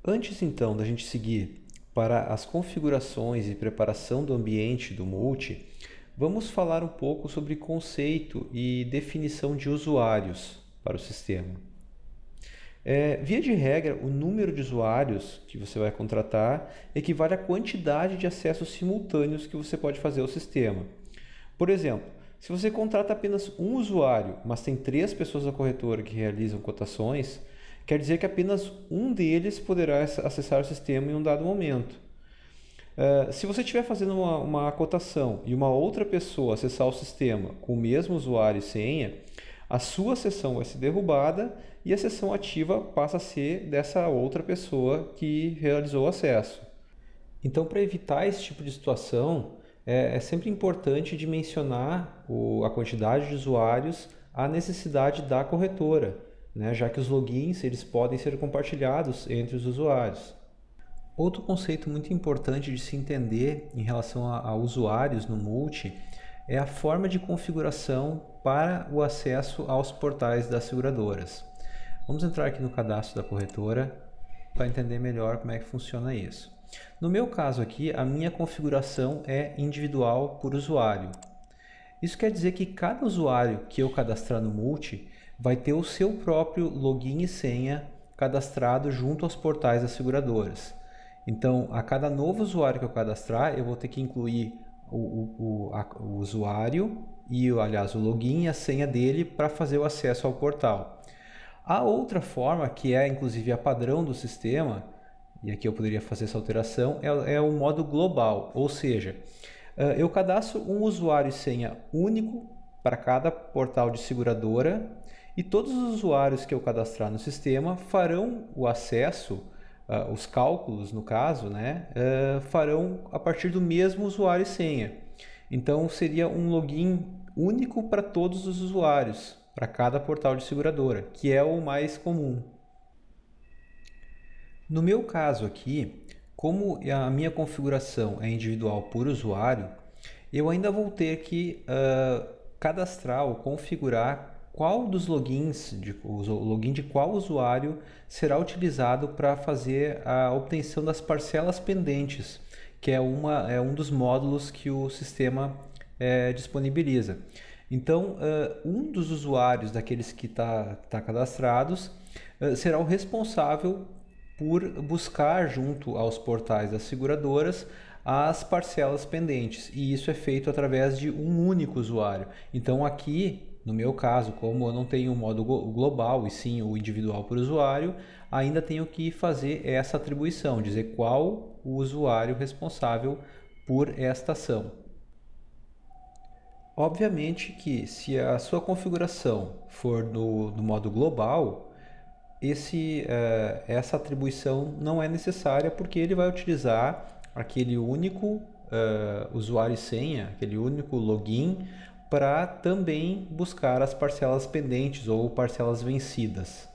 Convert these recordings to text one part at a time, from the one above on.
Antes então da gente seguir para as configurações e preparação do ambiente do Multi, vamos falar um pouco sobre conceito e definição de usuários para o sistema. Via de regra, o número de usuários que você vai contratar equivale à quantidade de acessos simultâneos que você pode fazer ao sistema. Por exemplo, se você contrata apenas um usuário, mas tem 3 pessoas da corretora que realizam cotações, quer dizer que apenas um deles poderá acessar o sistema em um dado momento. Se você estiver fazendo uma cotação e uma outra pessoa acessar o sistema com o mesmo usuário e senha, a sua sessão vai ser derrubada e a sessão ativa passa a ser dessa outra pessoa que realizou o acesso. Então, para evitar esse tipo de situação, é sempre importante dimensionar a quantidade de usuários à necessidade da corretora, né? Já que os logins eles podem ser compartilhados entre os usuários. Outro conceito muito importante de se entender em relação a usuários no Multi é a forma de configuração para o acesso aos portais das seguradoras. Vamos entrar aqui no cadastro da corretora para entender melhor como é que funciona isso. No meu caso aqui, a minha configuração é individual por usuário. Isso quer dizer que cada usuário que eu cadastrar no Multi vai ter o seu próprio login e senha cadastrado junto aos portais das seguradoras. Então, a cada novo usuário que eu cadastrar, eu vou ter que incluir o usuário e, aliás, o login e a senha dele para fazer o acesso ao portal. A outra forma, que é inclusive a padrão do sistema, e aqui eu poderia fazer essa alteração, é o modo global, ou seja, eu cadastro um usuário e senha único para cada portal de seguradora e todos os usuários que eu cadastrar no sistema farão o acesso, os cálculos no caso, né, farão a partir do mesmo usuário e senha. Então seria um login único para todos os usuários, para cada portal de seguradora, que é o mais comum. No meu caso aqui, como a minha configuração é individual por usuário, eu ainda vou ter que cadastrar ou configurar qual dos logins, o login de qual usuário será utilizado para fazer a obtenção das parcelas pendentes, que é um dos módulos que o sistema disponibiliza. Então, um dos usuários daqueles que tá cadastrados será o responsável por buscar junto aos portais das seguradoras as parcelas pendentes, e isso é feito através de um único usuário. Então aqui, no meu caso, como eu não tenho o modo global e sim o individual por usuário, ainda tenho que fazer essa atribuição, dizer qual o usuário responsável por esta ação. Obviamente que se a sua configuração for no modo global, essa atribuição não é necessária porque ele vai utilizar aquele único usuário e senha, aquele único login, para também buscar as parcelas pendentes ou parcelas vencidas.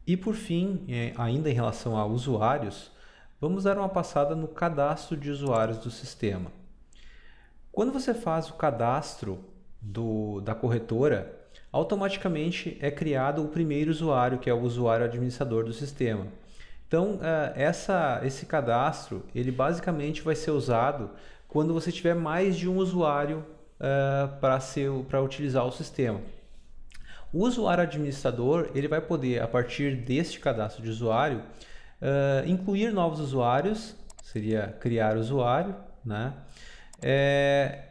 E por fim, ainda em relação a usuários, vamos dar uma passada no cadastro de usuários do sistema. Quando você faz o cadastro da corretora, automaticamente é criado o primeiro usuário, que é o usuário administrador do sistema. Então, esse cadastro, ele basicamente vai ser usado quando você tiver mais de um usuário para utilizar o sistema. O usuário administrador, ele vai poder, a partir deste cadastro de usuário, incluir novos usuários, seria criar usuário, né?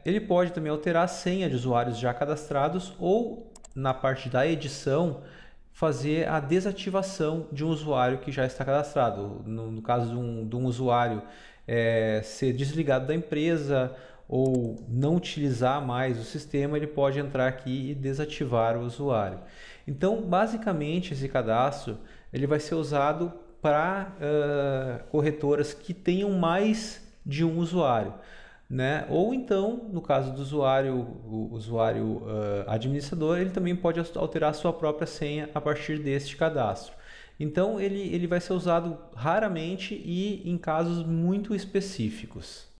Ele pode também alterar a senha de usuários já cadastrados ou, na parte da edição, fazer a desativação de um usuário que já está cadastrado. No caso de um usuário ser desligado da empresa ou não utilizar mais o sistema, ele pode entrar aqui e desativar o usuário. Então, basicamente, esse cadastro ele vai ser usado para corretoras que tenham mais de um usuário, né? Ou então, no caso do o usuário administrador, ele também pode alterar a sua própria senha a partir deste cadastro. Então, ele vai ser usado raramente e em casos muito específicos.